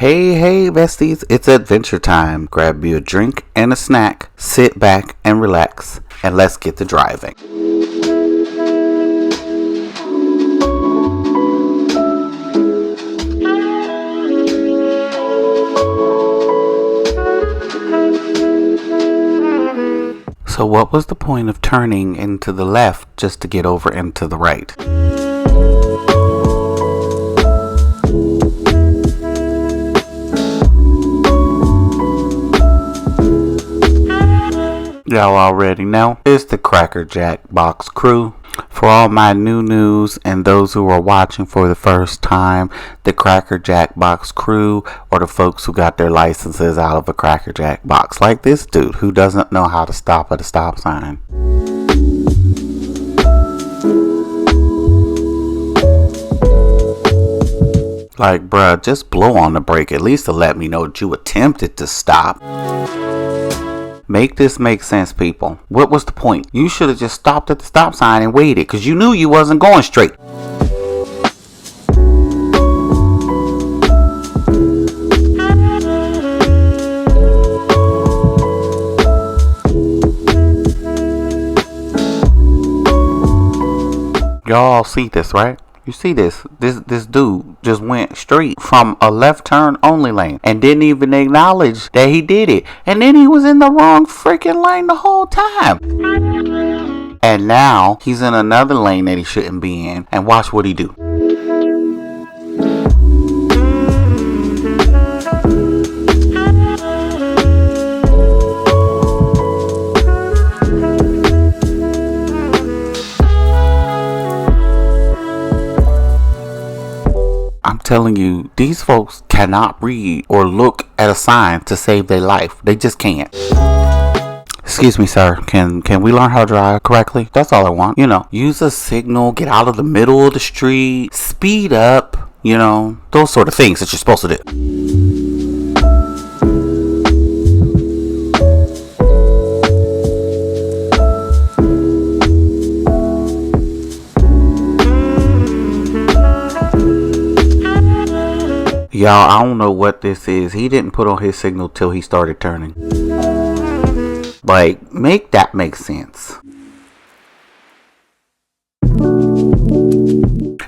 Hey, besties, it's adventure time. Grab you a drink and a snack, sit back and relax, and let's get to driving. So what was the point of turning into the left just to get over into the right? Y'all already know, it's the Cracker Jack Box crew. For all my new news and those who are watching for the first time, the Cracker Jack Box crew or the folks who got their licenses out of a Cracker Jack box, like this dude who doesn't know how to stop at a stop sign. Like, bruh, just blow on the brake at least to let me know that you attempted to stop. Make this make sense, people. What was the point? You should have just stopped at the stop sign and waited, because you knew you wasn't going straight. Y'all see this, right? You see this dude just went straight from a left turn only lane and didn't even acknowledge that he did it. And then he was in the wrong freaking lane the whole time. And now he's in another lane that he shouldn't be in. And watch what he do. I'm telling you, these folks cannot read or look at a sign to save their life. They just can't. Excuse me, sir. Can we learn how to drive correctly? That's all I want. Use a signal, get out of the middle of the street, speed up, those sort of things that you're supposed to do. Y'all, I don't know what this is. He didn't put on his signal till he started turning. Like, make that make sense.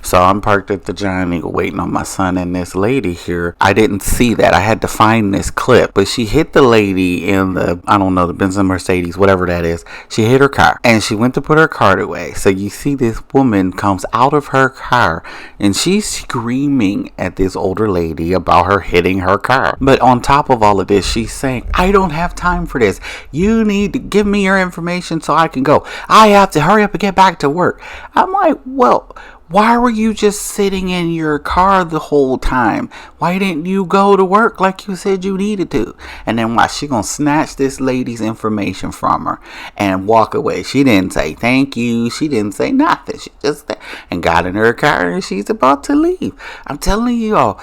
So I'm parked at the Giant Eagle waiting on my son and this lady here. I didn't see that. I had to find this clip. But she hit the lady in the, I don't know, the Benz Mercedes, whatever that is. She hit her car and she went to put her card away. So you see this woman comes out of her car and she's screaming at this older lady about her hitting her car. But on top of all of this, she's saying, I don't have time for this. You need to give me your information so I can go. I have to hurry up and get back to work. I'm like, well, why were you just sitting in your car the whole time? Why didn't you go to work like you said you needed to? And then why she gonna snatch this lady's information from her and walk away? She didn't say thank you. She didn't say nothing. She just and got in her car and she's about to leave. I'm telling you all,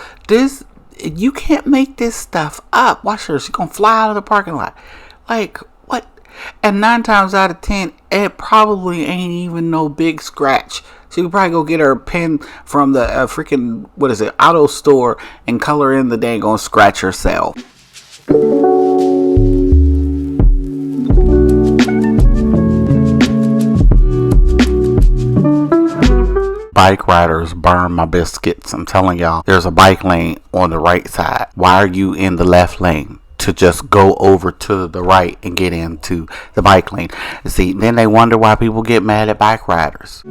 you can't make this stuff up. Watch her. She's gonna fly out of the parking lot. Like, what? And 9 times out of 10, it probably ain't even no big scratch. She could probably go get her pen from the freaking, auto store and color in the dang on scratch herself. Bike riders burn my biscuits. I'm telling y'all, there's a bike lane on the right side. Why are you in the left lane? To just go over to the right and get into the bike lane. See, then they wonder why people get mad at bike riders.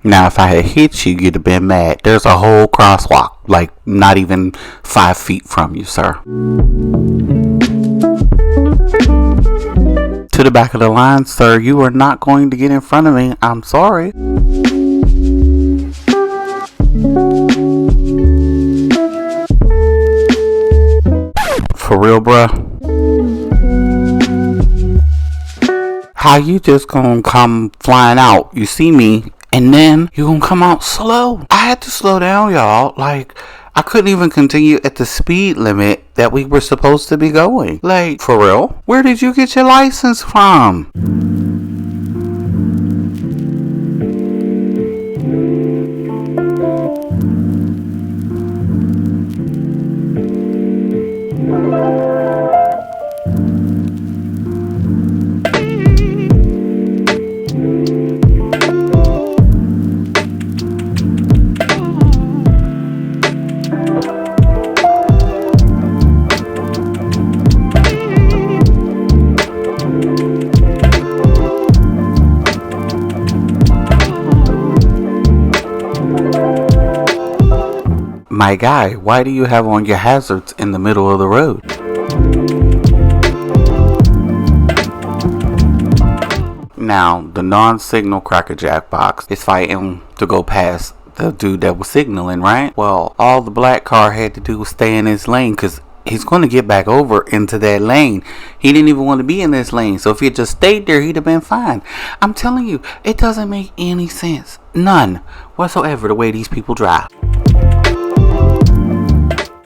Now, if I had hit you, you'd have been mad. There's a whole crosswalk, like not even 5 feet from you, sir. To the back of the line, sir. You are not going to get in front of me. I'm sorry. For real, bruh? How you just gonna come flying out? You see me, and then you gonna come out slow. I had to slow down, y'all. Like, I couldn't even continue at the speed limit that we were supposed to be going. Like, for real? Where did you get your license from? My guy, why do you have on your hazards in the middle of the road? Now, the non-signal crackerjack box is fighting to go past the dude that was signaling, right? Well, all the black car had to do was stay in his lane, because he's going to get back over into that lane. He didn't even want to be in this lane. So if he had just stayed there, he'd have been fine. I'm telling you, it doesn't make any sense. None whatsoever the way these people drive.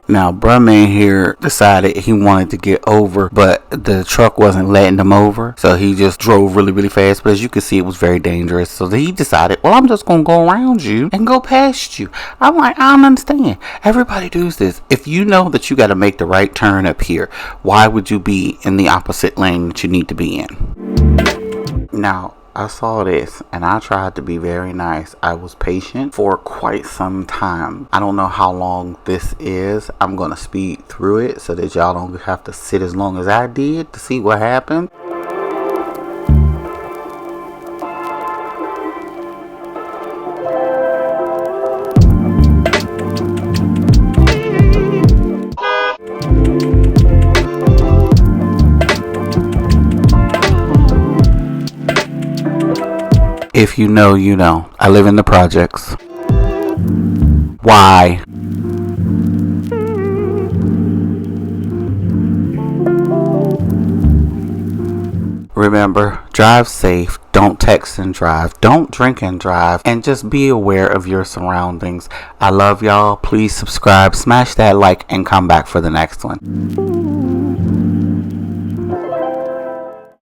Now, bruh man here decided he wanted to get over, but the truck wasn't letting him over. So he just drove really, really fast. But as you can see, it was very dangerous. So he decided, well, I'm just going to go around you and go past you. I'm like, I don't understand. Everybody does this. If you know that you got to make the right turn up here, why would you be in the opposite lane that you need to be in? Now, I saw this and I tried to be very nice. I was patient for quite some time. I don't know how long this is. I'm going to speed through it so that y'all don't have to sit as long as I did to see what happened. If you know, you know. I live in the projects. Why? Remember, drive safe, don't text and drive, don't drink and drive, and just be aware of your surroundings. I love y'all. Please subscribe, smash that like, and come back for the next one.